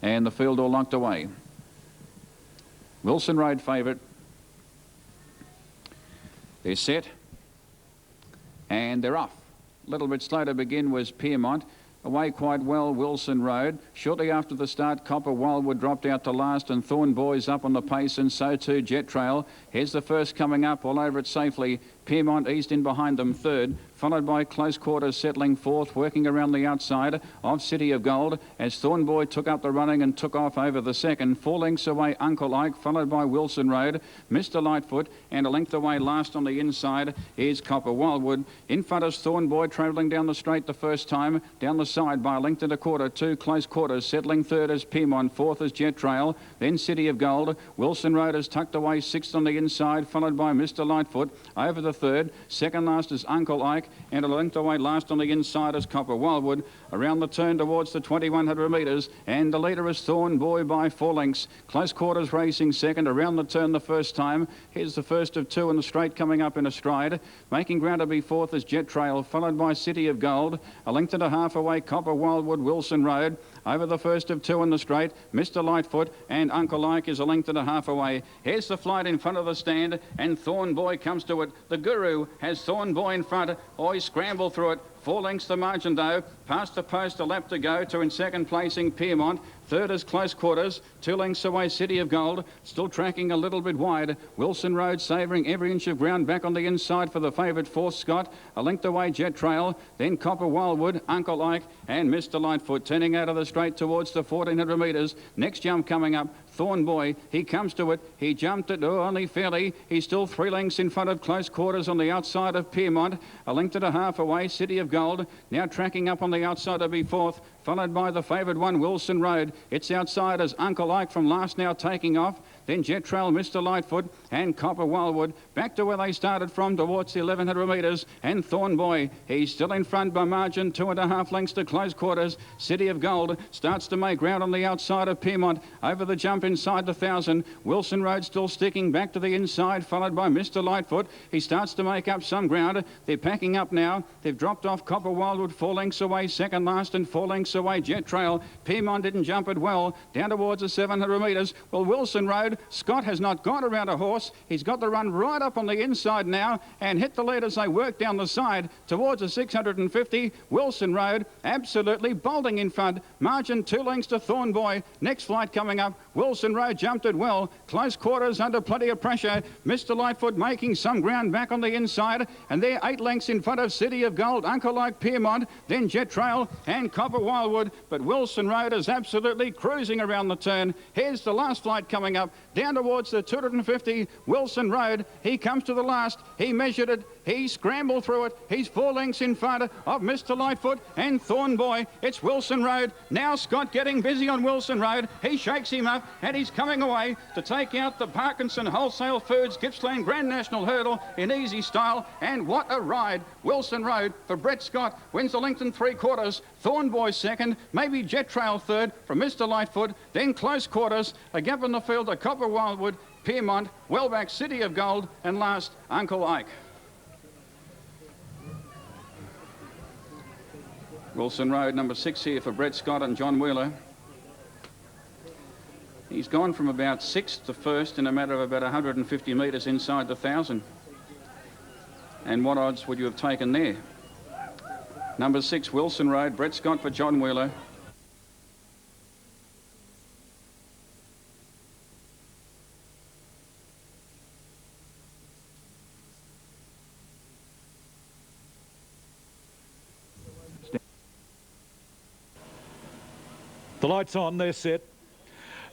and the field all locked away. Wilson Road favourite. They're set and they're off. A little bit slow to begin was Piermont. Away quite well, Wilson Road. Shortly after the start, Copper Wildwood dropped out to last, and Thorn Boy's up on the pace, and so too Jet Trail. Here's the first coming up, all over it safely. Piermont eased in behind them third, followed by Close Quarters settling fourth, working around the outside of City of Gold as Thorn Boy took up the running and took off over the second. 4 lengths away, Uncle Ike, followed by Wilson Road, Mr. Lightfoot, and a length away last on the inside is Copper Wildwood. In front is Thorn Boy, travelling down the straight the first time, down the side by a length and a quarter, 2 Close Quarters, settling third is Piermont, fourth is Jet Trail, then City of Gold. Wilson Road is tucked away sixth on the inside, followed by Mr. Lightfoot, over the third. Second last is Uncle Ike, and a length away last on the inside is Copper Wildwood. Around the turn towards the 2100 metres, and the leader is Thorn Boy by 4 lengths. Close Quarters racing second, around the turn the first time. Here's the first of 2 in the straight coming up in a stride. Making ground to be fourth is Jet Trail, followed by City of Gold. A length and a half away, Copper Wildwood, Wilson Road. Over the first of 2 in the straight, Mr. Lightfoot, and Uncle Ike is a length and a half away. Here's the flight in front of the stand, and Thorn Boy comes to it. The Guru has Thorn Boy in front. Boys scramble through it. 4 lengths the margin though. Past the post, a lap to go to in second placing Piermont. Third is Close Quarters. 2 lengths away City of Gold. Still tracking a little bit wide. Wilson Road savouring every inch of ground back on the inside for the favourite fourth Scott. A length away Jet Trail. Then Copper Wildwood, Uncle Ike and Mr. Lightfoot turning out of the straight towards the 1400 metres. Next jump coming up. Thorn Boy, he comes to it. He jumped it, only fairly. He's still 3 lengths in front of Close Quarters on the outside of Piermont. A length and a half away, City of Gold. Now tracking up on the outside to be fourth, followed by the favoured one, Wilson Road. It's outside as Uncle Ike from last now taking off. Then Jet Trail, Mr. Lightfoot and Copper Wildwood back to where they started from towards the 1100 metres. And Thorn Boy, he's still in front by margin, 2.5 lengths to Close Quarters. City of Gold starts to make ground on the outside of Piermont. Over the jump inside the 1000. Wilson Road still sticking back to the inside, followed by Mr. Lightfoot. He starts to make up some ground. They're packing up now. They've dropped off Copper Wildwood 4 lengths away, second last, and 4 lengths away Jet Trail. Piermont didn't jump it well. Down towards the 700 metres. Well, Wilson Road, Scott has not gone around a horse. He's got the run right up on the inside now and hit the lead as they work down the side towards the 650. Wilson Road absolutely bolting in front. Margin 2 lengths to Thorn Boy. Next flight coming up. Wilson Road jumped it well. Close Quarters under plenty of pressure. Mr. Lightfoot making some ground back on the inside, and they're 8 lengths in front of City of Gold, Uncle Ike, Piermont, then Jet Trail and Copper Wildwood. But Wilson Road is absolutely cruising around the turn. Here's the last flight coming up. Down towards the 250, Wilson Road. He comes to the last. He measured it. He scrambled through it. He's 4 lengths in front of Mr. Lightfoot and Thorn Boy. It's Wilson Road. Now Scott getting busy on Wilson Road. He shakes him up and he's coming away to take out the Parkinson Wholesale Foods Gippsland Grand National Hurdle in easy style. And what a ride. Wilson Road for Brett Scott wins the length and 3/4. Thorn Boy second. Maybe Jet Trail third from Mr. Lightfoot. Then Close Quarters. A gap in the field to Copper Wildwood, Piermont, well back City of Gold, and last Uncle Ike. Wilson Road, number 6 here for Brett Scott and John Wheeler. He's gone from about 6th to 1st in a matter of about 150 metres inside the 1000. And what odds would you have taken there? Number 6, Wilson Road, Brett Scott for John Wheeler. The lights on, they're set.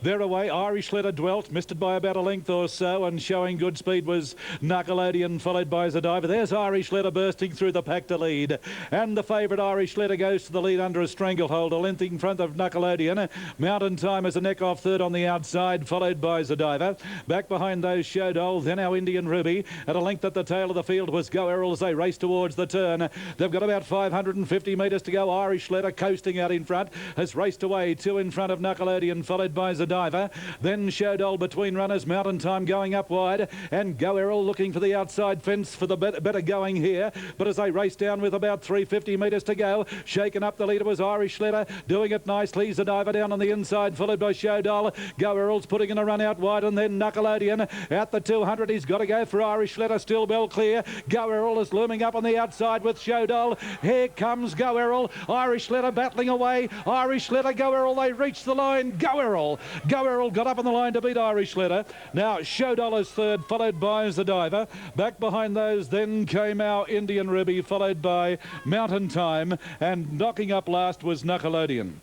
They're away. Irish Letter dwelt, missed it by about a length or so, and showing good speed was Knuckleodian, followed by Zadiva. There's Irish Letter bursting through the pack to lead, and the favourite Irish Letter goes to the lead under a stranglehold, a length in front of Knuckleodian. Mountain Time is a neck off third on the outside, followed by Zadiva. Back behind those Showdoll, then our Indian Ruby. At a length at the tail of the field was Go Errol as they race towards the turn. They've got about 550 metres to go. Irish Letter coasting out in front, has raced away, 2 in front of Knuckleodian, followed by Zadiva. Diver. Then Showdoll between runners. Mountain Time going up wide. And Go Errol looking for the outside fence for the better going here. But as they race down with about 350 metres to go, shaken up the leader was Irish Letter, doing it nicely. Diver down on the inside, followed by Showdoll. Go Errol's putting in a run out wide, and then Nickelodeon at the 200. He's got to go for Irish Letter, still well clear. Go Errol is looming up on the outside with Showdoll. Here comes Go Errol. Irish Letter battling away. Irish Letter, Go Errol, they reach the line. Go Errol. Go Errol got up on the line to beat Irish Letter. Now Showdoll is third, followed by Diver. Back behind those then came our Indian Ruby, followed by Mountain Time, and knocking up last was Nickelodeon.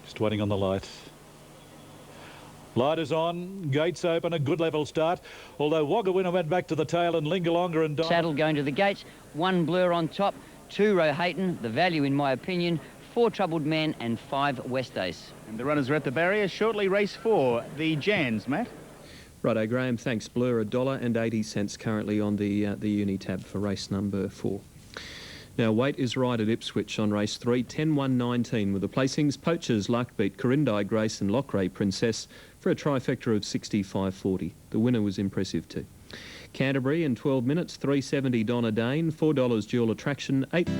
Just waiting on the light. Light is on, gates open, a good level start. Although Wagga Winner went back to the tail and Lingalonga and Saddle going to the gates, 1 Blur on top, 2 Rohayton, the value in my opinion, 4 Troubled Men and 5 West Ace. And the runners are at the barrier. Shortly race 4, the Jans, Matt. Righto, Graham, thanks. Blur $1.80 currently on the uni tab for race number 4. Now, weight is right at Ipswich on race 3, 10-1-19, with the placings Poachers, Luckbeat, Corindai Grace and Lockray Princess for a trifecta of 65.40. The winner was impressive too. Canterbury in 12 minutes, $3.70 Donna Dane, $4 Dual Attraction, 8...